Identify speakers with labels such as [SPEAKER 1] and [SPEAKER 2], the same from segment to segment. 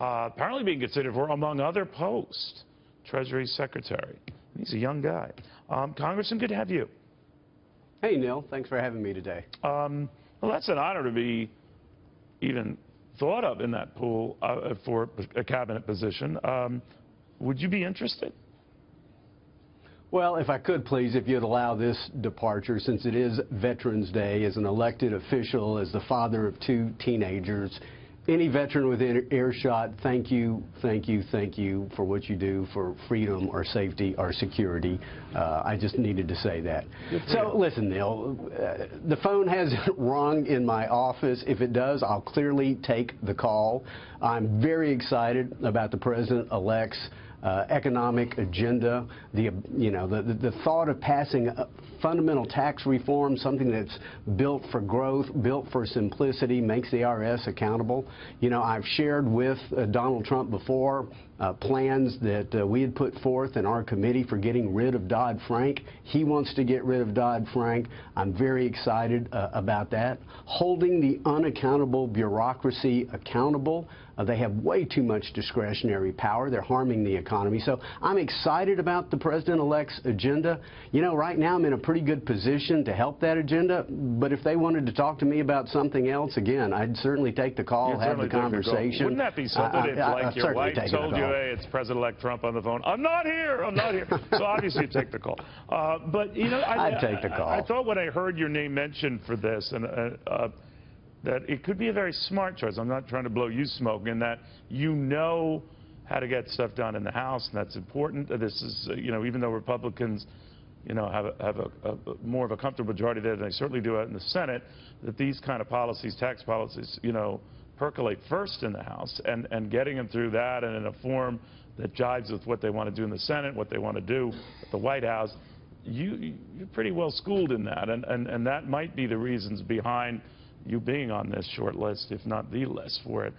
[SPEAKER 1] apparently being considered for, among other posts, Treasury Secretary. He's a young guy. Congressman, good to have you.
[SPEAKER 2] Hey, Neil. Thanks for having me today.
[SPEAKER 1] Well, that's an honor to be even thought of in that pool for a cabinet position. Would you be interested?
[SPEAKER 2] Well, if I could, please, if you'd allow this departure, since it is Veterans Day, as an elected official, as the father of 2 teenagers, any veteran within earshot, thank you, thank you, thank you for what you do for freedom, our safety, our security. I just needed to say that. So, listen, Neil, the phone hasn't rung in my office. If it does, I'll clearly take the call. I'm very excited about the President-elect's economic agenda, the thought of passing fundamental tax reform, something that's built for growth, built for simplicity, makes the IRS accountable. You know, I've shared with Donald Trump before plans that we had put forth in our committee for getting rid of Dodd-Frank. He wants to get rid of Dodd-Frank. I'm very excited about that. Holding the unaccountable bureaucracy accountable. They have way too much discretionary power. They're harming the economy. So I'm excited about the President-elect's agenda. You know, right now I'm in a pretty good position to help that agenda, but if they wanted to talk to me about something else, again, I'd certainly take the call, have the conversation.
[SPEAKER 1] Wouldn't that be something if, like, your wife told you, hey, it's President-elect Trump on the phone, I'm not here, I'm not here. So obviously you take the call. But, you know,
[SPEAKER 2] I'd take the call.
[SPEAKER 1] I thought when I heard your name mentioned for this, and that it could be a very smart choice. I'm not trying to blow you smoke, in that you know how to get stuff done in the House, and that's important. This is, you know, even though Republicans, you know, have a more of a comfortable majority there than they certainly do out in the Senate, that these kind of policies, tax policies, you know, percolate first in the House, and getting them through that and in a form that jives with what they want to do in the Senate, what they want to do at the White House, you're pretty well schooled in that, and that might be the reasons behind you being on this short list, if not the list for it.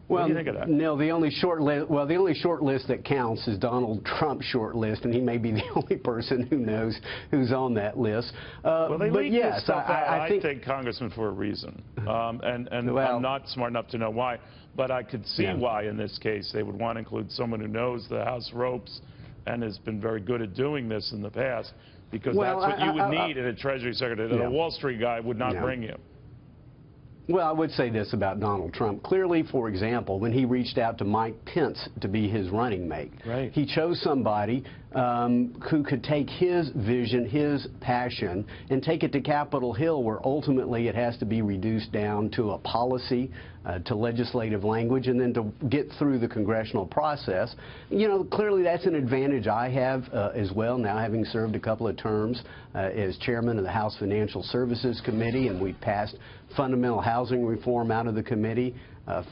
[SPEAKER 1] What do you think of that?
[SPEAKER 2] Neil, the only short list that counts is Donald Trump's short list, and he may be the only person who knows who's on that list.
[SPEAKER 1] Well, they leak
[SPEAKER 2] yes,
[SPEAKER 1] this stuff out, I think, Congressman, for a reason. Well, I'm not smart enough to know why, but I could see why in this case they would want to include someone who knows the House ropes and has been very good at doing this in the past, because that's what you would need in a Treasury Secretary that a Wall Street guy would not bring you.
[SPEAKER 2] Well, I would say this about Donald Trump. Clearly, for example, when he reached out to Mike Pence to be his running mate, he chose somebody who could take his vision, his passion, and take it to Capitol Hill, where ultimately it has to be reduced down to a policy, to legislative language, and then to get through the congressional process. You know, clearly that's an advantage I have as well, now having served a couple of terms as chairman of the House Financial Services Committee, and we passed fundamental housing reform out of the committee,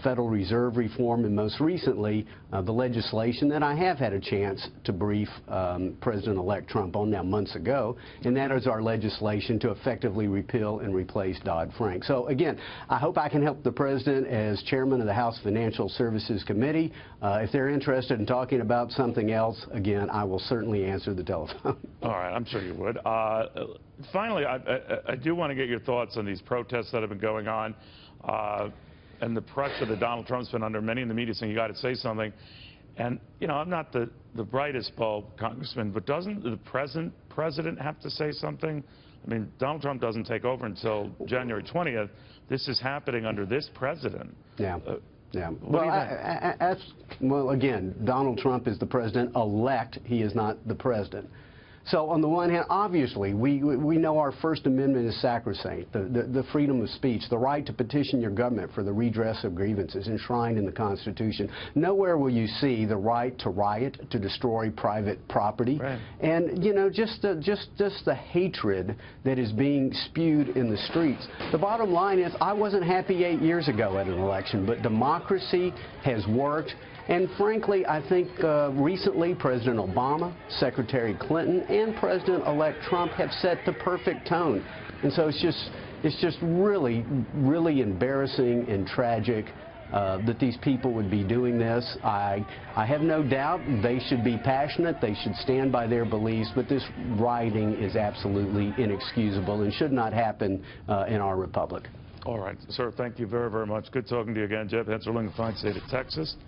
[SPEAKER 2] Federal Reserve reform, and most recently the legislation that I have had a chance to brief President-elect Trump on now months ago, and that is our legislation to effectively repeal and replace Dodd-Frank. So again, I hope I can help the President as chairman of the House Financial Services Committee. If they're interested in talking about something else, again, I will certainly answer the telephone.
[SPEAKER 1] All right, I'm sure you would. Finally, I do want to get your thoughts on these protests that have been going on. And the pressure that Donald Trump's been under, many in the media saying you got to say something. And, you know, I'm not the brightest bulb, Congressman, but doesn't the president have to say something? I mean, Donald Trump doesn't take over until January 20th. This is happening under this president.
[SPEAKER 2] Yeah. Well, again, Donald Trump is the president-elect. He is not the president. So on the one hand, obviously, we know our First Amendment is sacrosanct, the freedom of speech, the right to petition your government for the redress of grievances enshrined in the Constitution. Nowhere will you see the right to riot, to destroy private property. And, you know, just the hatred that is being spewed in the streets. The bottom line is, I wasn't happy 8 years ago at an election, but democracy has worked. And frankly, I think recently President Obama, Secretary Clinton, and President-elect Trump have set the perfect tone. And so it's just really, really embarrassing and tragic that these people would be doing this. I have no doubt they should be passionate, they should stand by their beliefs, but this rioting is absolutely inexcusable and should not happen in our republic.
[SPEAKER 1] All right, sir, thank you very, very much. Good talking to you again. Jeff Hensarling, Fine State of Texas.